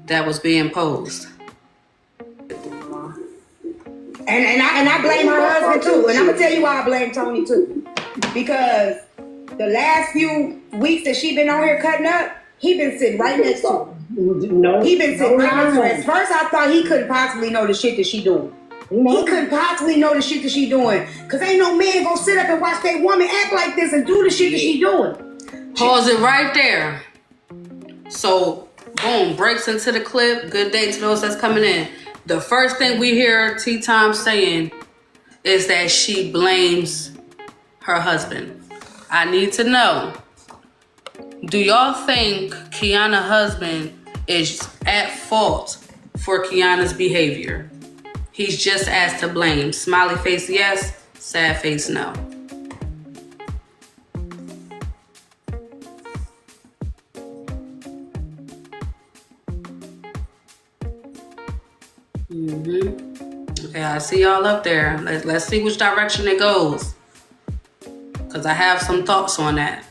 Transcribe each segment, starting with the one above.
that was being posed. And I blame her husband too. And I'm gonna tell you why I blame Tony too. Because the last few weeks that she been on here cutting up, he been sitting right next to her. No, he been sitting right next to her. At first I thought he couldn't possibly know the shit that she doing. He couldn't possibly know the shit that she doing. Cause ain't no man gonna sit up and watch that woman act like this and do the shit that she doing. Pause it right there. So, boom, breaks into the clip. Good day to those that's coming in. The first thing we hear Tea Time saying is that she blames her husband. I need to know, do y'all think Kiana's husband is at fault for Kiana's behavior? He's just as to blame. Smiley face yes, sad face no. Okay, I see y'all up there. Let's see which direction it goes. Because I have some thoughts on that.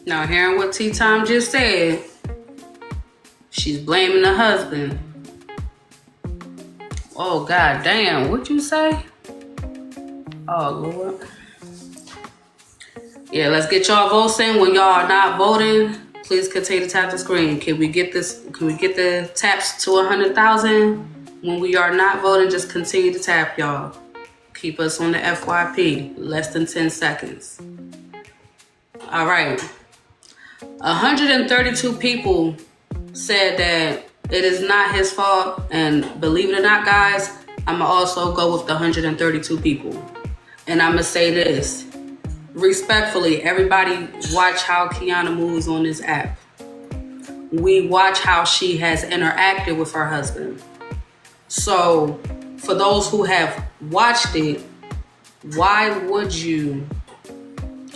Now, hearing what Tea Time just said, she's blaming the husband. Oh, god damn. What'd you say? Oh, Lord. Yeah, let's get y'all votes in. When y'all are not voting, please continue to tap the screen. Can we get this? Can we get the taps to 100,000? When we are not voting, just continue to tap, y'all. Keep us on the FYP. Less than 10 seconds. All right. 132 people said that it is not his fault. And believe it or not, guys, I'm going to also go with the 132 people. And I'm going to say this. Respectfully, everybody watch how Kiana moves on this app. We watch how she has interacted with her husband. So, for those who have watched it, why would you?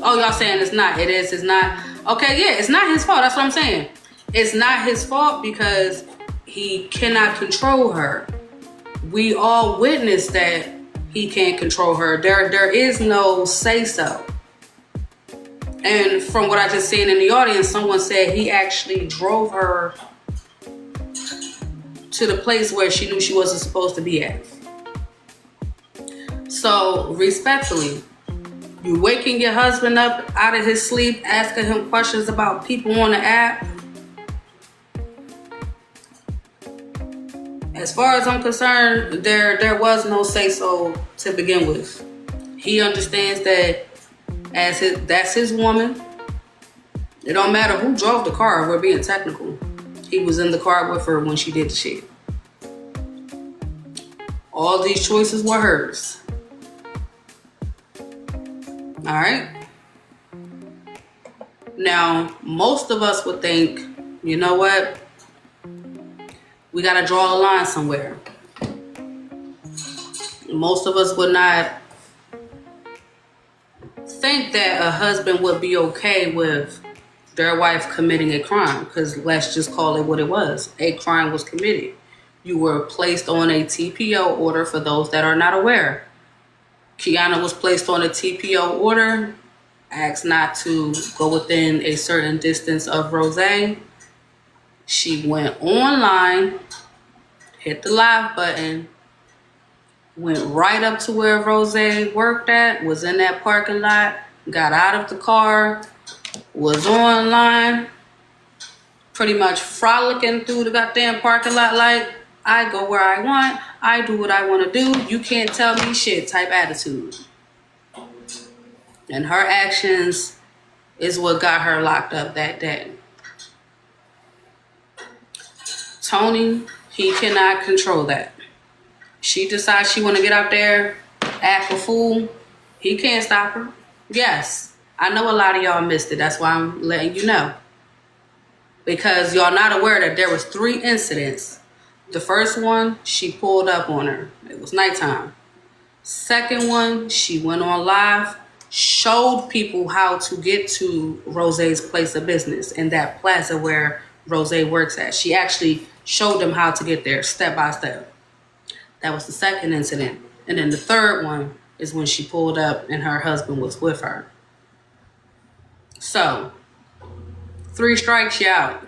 Oh, y'all saying it's not. It is. It's not. Okay, yeah, it's not his fault. That's what I'm saying. It's not his fault because he cannot control her. We all witnessed that he can't control her. There is no say-so. And from what I just seen in the audience, someone said he actually drove her to the place where she knew she wasn't supposed to be at. So, respectfully, you waking your husband up out of his sleep, asking him questions about people on the app. As far as I'm concerned, there was no say-so to begin with. He understands that that's his woman. It don't matter who drove the car. We're being technical. He was in the car with her when she did the shit. All these choices were hers. All right. Now, most of us would think, you know what? We got to draw a line somewhere. Most of us would not think that a husband would be okay with their wife committing a crime, because let's just call it what it was. A crime was committed. You were placed on a TPO order. For those that are not aware, Kiana was placed on a TPO order, asked not to go within a certain distance of Rose. She went online, hit the live button, went right up to where Rose worked at, was in that parking lot, got out of the car, was online, pretty much frolicking through the goddamn parking lot like, I go where I want, I do what I want to do, you can't tell me shit type attitude. And her actions is what got her locked up that day. Tony, he cannot control that. She decides she want to get out there, act a fool. He can't stop her. Yes, I know a lot of y'all missed it. That's why I'm letting you know. Because y'all not aware that there was 3 incidents. The first one, she pulled up on her. It was nighttime. Second one, she went on live, showed people how to get to Rose's place of business in that plaza where Rose works at. She actually showed them how to get there step by step. That was the second incident. And then the third one is when she pulled up and her husband was with her. So, 3 strikes, you out.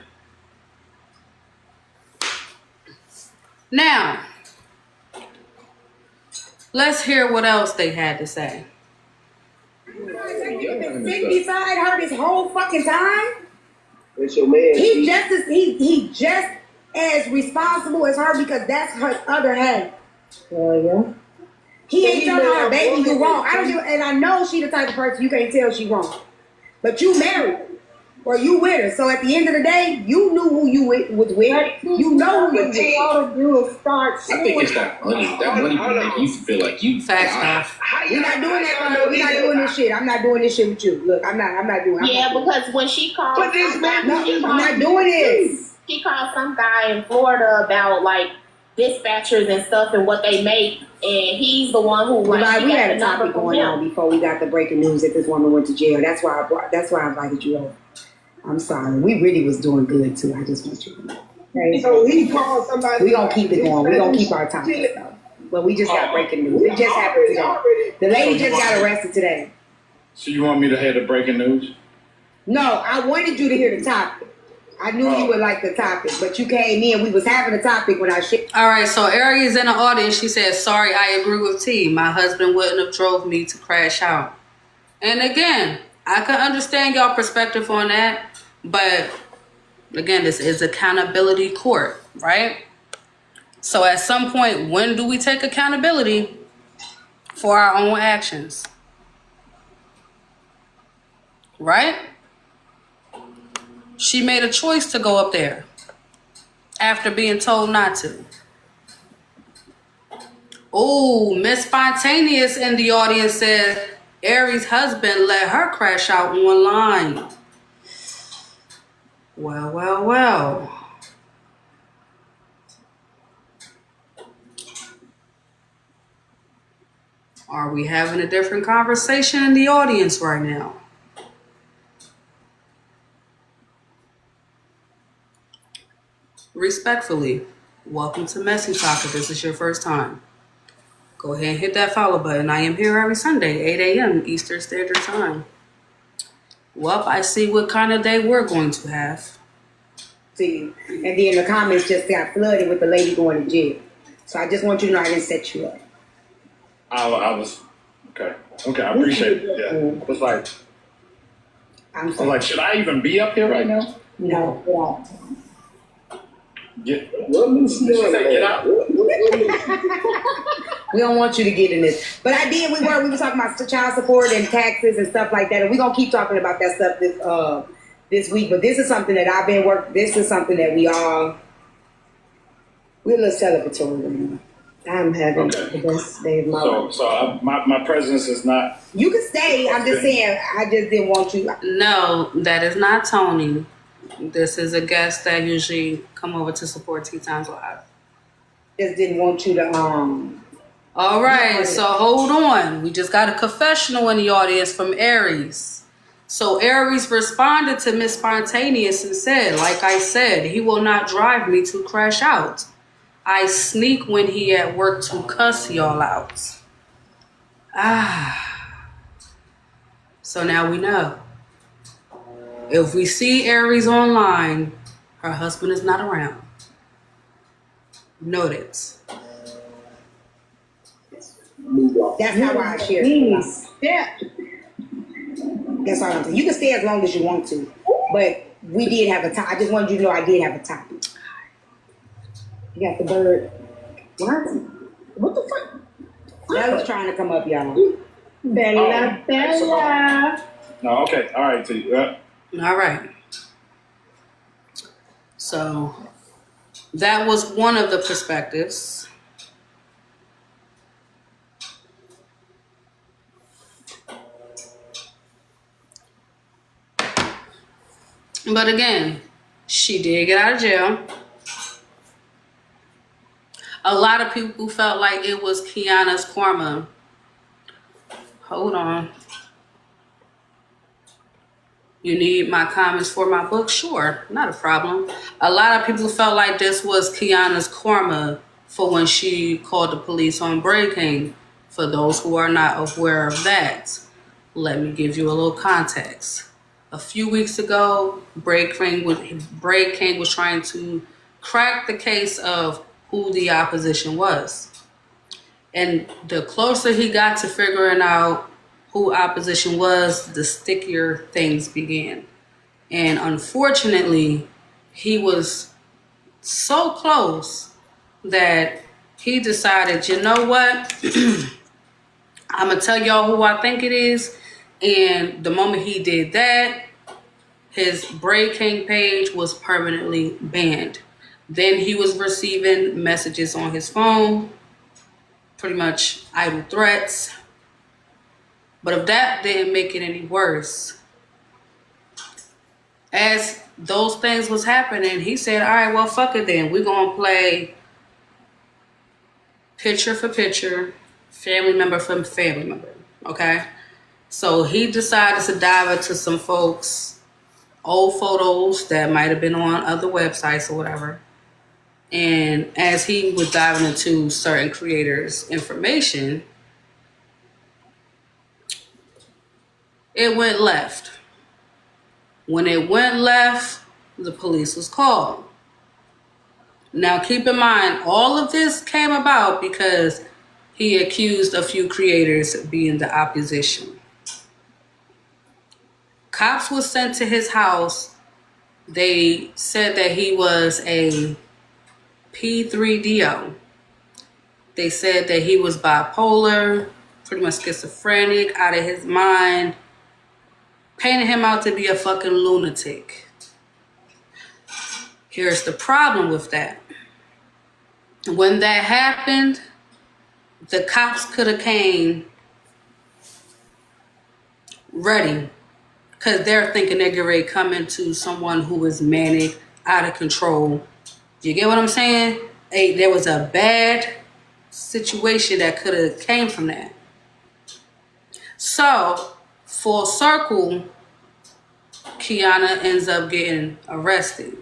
Now, let's hear what else they had to say. You've been sitting beside her this whole fucking time. It's your man. He just as responsible as her because that's her other half. Yeah. He ain't telling her, baby, you wrong. And I know she the type of person you can't tell she wrong. But you married her. Or you with her. So at the end of the day, you knew who you was with. You know who you with. All to do is start. I think it's that money. That money can make you feel like you. Facts, We're not doing that. We're not doing this shit. I'm not doing this shit with you. Look, I'm not doing it. Yeah, because when she called, But this man, I'm not doing this. she called some guy in Florida about like dispatchers and stuff and what they make, and he's the one who like. We had a topic going on before we got the breaking news that this woman went to jail. That's why I invited you over. I'm sorry. We really was doing good too. I just want you to know. Okay? So he called somebody. We gonna keep it going. We gonna keep our topics though. But we just got breaking news. It just happened today. The lady just got arrested today. So you want me to hear the breaking news? No, I wanted you to hear the topic. I knew you would like the topic, but you came in. We was having a topic when I shipped. All right, so Aries in the audience, she said, sorry, I agree with T. My husband wouldn't have drove me to crash out. And again, I can understand y'all perspective on that, but again, this is accountability court, right? So at some point, when do we take accountability for our own actions? Right? She made a choice to go up there after being told not to. Oh, Miss Spontaneous in the audience says Aries' husband let her crash out online. Well, well, well. Are we having a different conversation in the audience right now? Respectfully, welcome to Messy Talk if this is your first time. Go ahead and hit that follow button. I am here every Sunday, 8 a.m. Eastern Standard Time. Well, I see what kind of day we're going to have. See, and then the comments just got flooded with the lady going to jail. So I just want you to know I didn't set you up. I was okay. Okay, I appreciate it. Yeah, it was like I was like, should I even be up here right now? No. Get What was she doing? get out. We don't want you to get in this. But I did. We were talking about child support and taxes and stuff like that. And we're going to keep talking about that stuff this week. But this is something that I've been working. This is something that we're a little celebratory right now. I'm having the best day of my life. So my presence is not. You can stay. I'm just saying. I just didn't want you. No, that is not Tony. This is a guest that usually come over to support Tea Times Live. Just didn't want you to All right, so hold on. We just got a confessional in the audience from Aries. So Aries responded to Miss Spontaneous and said, like I said, he will not drive me to crash out. I sneak when he at work to cuss y'all out. So now we know. If we see Aries online, her husband is not around. Note it. That's not why I shared it. Yeah. That's all I'm saying. You can stay as long as you want to, but we did have a time. I just wanted you to know I did have a topic. You got the bird. What the fuck? Bella's trying to come up, y'all. Bella. No, okay, all right. T. All right. So that was one of the perspectives. But again, she did get out of jail. A lot of people felt like it was Kiana's karma. Hold on. You need my comments for my book? Sure, not a problem. A lot of people felt like this was Kiana's karma for when she called the police on Bray King. For those who are not aware of that, let me give you a little context. A few weeks ago, Bray King was trying to crack the case of who the opposition was. And the closer he got to figuring out who opposition was, the stickier things began. And unfortunately, he was so close that he decided, you know what? I'm going to tell y'all who I think it is. And the moment he did that, his Bray King page was permanently banned. Then he was receiving messages on his phone, pretty much idle threats. But if that didn't make it any worse, as those things was happening, he said, all right, well, fuck it then. We're going to play picture for picture, family member for family member, okay? So he decided to dive into some folks' old photos that might have been on other websites or whatever. And as he was diving into certain creators' information, it went left. When it went left, the police was called. Now keep in mind, all of this came about because he accused a few creators of being the opposition. Cops was sent to his house. They said that he was a P3DO. They said that he was bipolar, pretty much schizophrenic, out of his mind, painted him out to be a fucking lunatic. Here's the problem with that. When that happened, the cops could have came ready, because they're thinking they're getting ready to come into someone who is manic, out of control. You get what I'm saying? There was a bad situation that could have came from that. So, full circle, Kiana ends up getting arrested.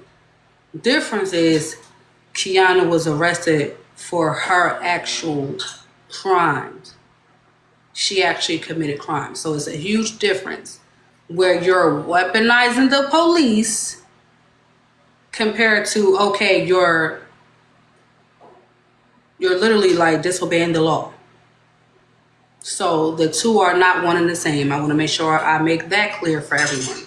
Difference is Kiana was arrested for her actual crimes. She actually committed crimes. So it's a huge difference where you're weaponizing the police compared to, okay, you're literally like disobeying the law. So the two are not one and the same. I want to make sure I make that clear for everyone.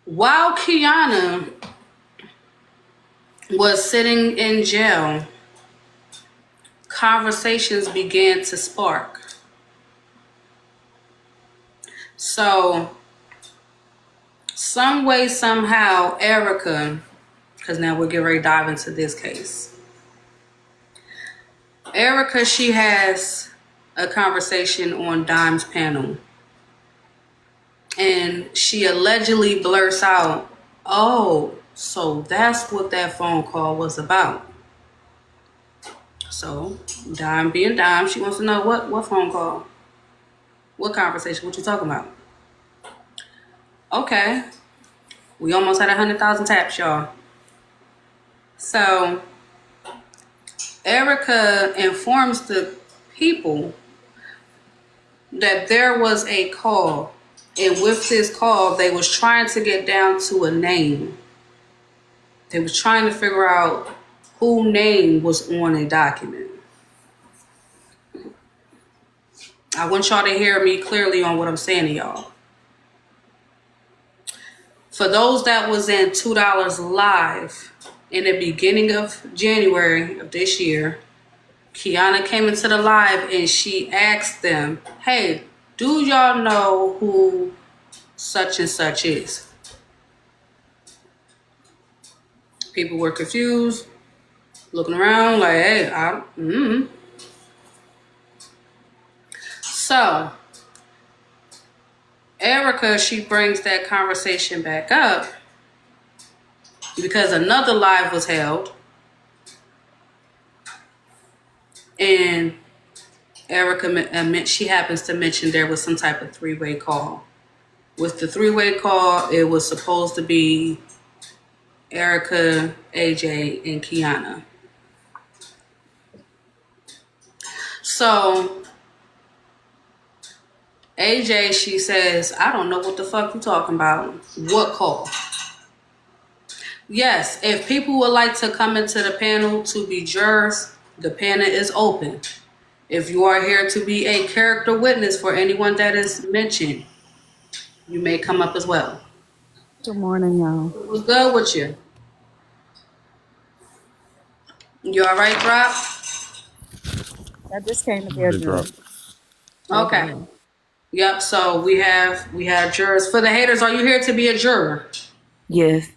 While Kiana was sitting in jail, conversations began to spark. So, some way, somehow, Erica, because now we'll get ready to dive into this case. Erica, she has a conversation on Dime's panel. And she allegedly blurts out, oh, so that's what that phone call was about. So, Dime being Dime, she wants to know what phone call? What conversation? What you talking about? Okay. We almost had 100,000 taps, y'all. So, Erica informs the people that there was a call. And with this call, they was trying to get down to a name. They was trying to figure out whose name was on a document. I want y'all to hear me clearly on what I'm saying to y'all. For those that was in $2 Live in the beginning of January of this year, Kiana came into the live and she asked them, hey, do y'all know who such and such is? People were confused, looking around like, hey, So, Erica, she brings that conversation back up because another live was held. And Erica, she happens to mention there was some type of three-way call. With the three-way call, it was supposed to be Erica, AJ, and Kiana. So, AJ, she says, I don't know what the fuck you talking about. What call? Yes, if people would like to come into the panel to be jurors, the panel is open. If you are here to be a character witness for anyone that is mentioned, you may come up as well. Good morning, y'all. What's good with you? You all right, Rob? I just came to get drunk. Okay. Yep. So we have jurors. For the haters, are you here to be a juror? Yes.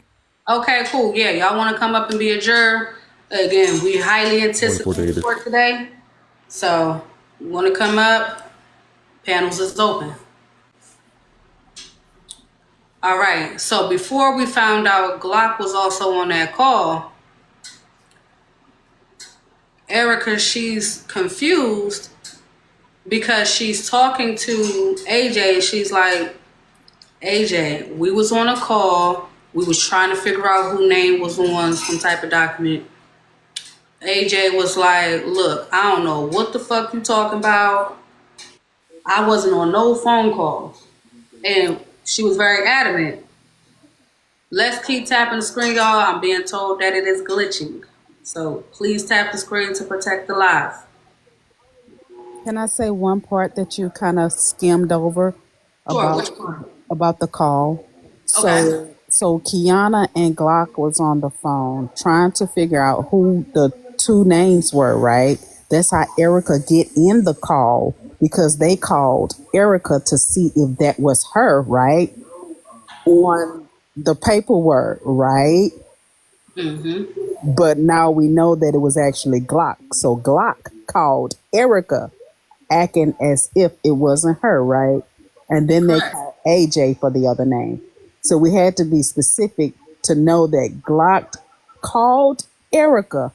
Okay, cool. Yeah, y'all want to come up and be a juror? Again, we highly anticipate for today. So, you want to come up? Panels is open. All right. So before we found out Glock was also on that call, Erica, she's confused because she's talking to AJ. She's like, AJ, we was on a call. We was trying to figure out who name was on some type of document. AJ was like, look, I don't know what the fuck you talking about. I wasn't on no phone call. And she was very adamant. Let's keep tapping the screen, y'all. I'm being told that it is glitching. So please tap the screen to protect the live. Can I say one part that you kind of skimmed over Sure, which part? about the call? Okay. So Kiana and Glock was on the phone trying to figure out who the two names were, right? That's how Erica get in the call because they called Erica to see if that was her, right? On the paperwork, right? Mm-hmm. But now we know that it was actually Glock. So Glock called Erica acting as if it wasn't her, right? And then they called AJ for the other name. So we had to be specific to know that Glock called Erica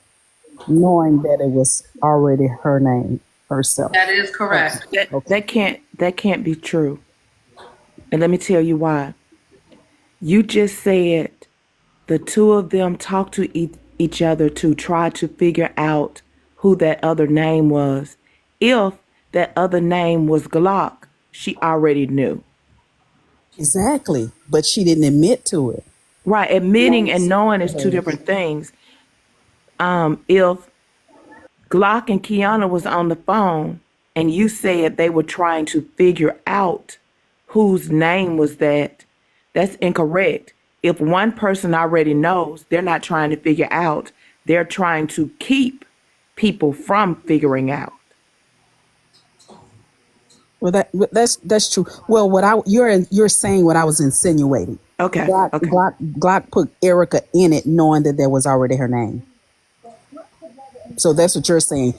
knowing that it was already her name herself. That is correct. That can't be true. And let me tell you why. You just said the two of them talked to each other to try to figure out who that other name was. If that other name was Glock, she already knew. Exactly. But she didn't admit to it. Right. Admitting and knowing is two different things. If Glock and Kiana was on the phone and you said they were trying to figure out whose name was that, that's incorrect. If one person already knows, they're not trying to figure out. They're trying to keep people from figuring out. Well, that's true. Well, you're saying what I was insinuating. Okay. Glock put Erica in it, knowing that was already her name. So that's what you're saying.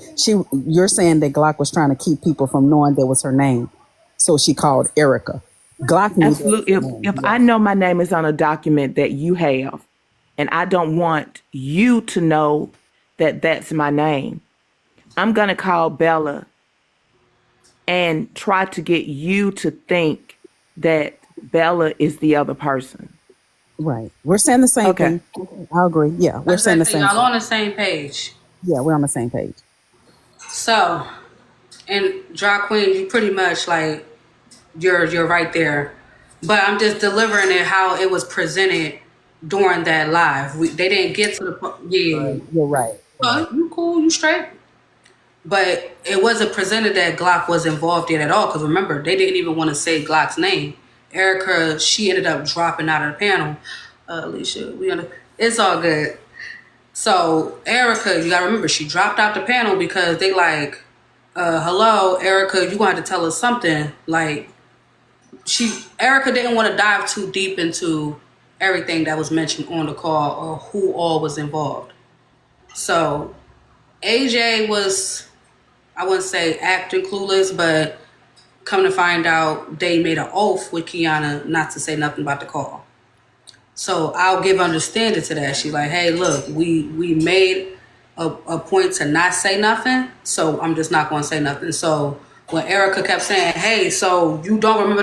You're saying that Glock was trying to keep people from knowing that was her name, so she called Erica. Glock knew. Absolutely. If I know my name is on a document that you have, and I don't want you to know that that's my name, I'm gonna call Bella and try to get you to think that Bella is the other person. Right. We're saying the same thing. I agree. Yeah, we're saying the same. Y'all on the same page. Yeah, we're on the same page. So, and Draw Queen, you pretty much like you're right there, but I'm just delivering it how it was presented during that live. They didn't get to the Right. You're right. Well, you cool, you straight. But it wasn't presented that Glock was involved in at all. Because remember, they didn't even want to say Glock's name. Erica, she ended up dropping out of the panel. Alicia, it's all good. So Erica, you gotta remember, she dropped out the panel because they like, hello, Erica, you gonna have to tell us something. Like, Erica didn't want to dive too deep into everything that was mentioned on the call or who all was involved. So AJ was, I wouldn't say acting clueless, but come to find out they made an oath with Kiana not to say nothing about the call. So I'll give understanding to that. She's like, hey, look, we made a point to not say nothing, so I'm just not going to say nothing. So when Erica kept saying, hey, so you don't remember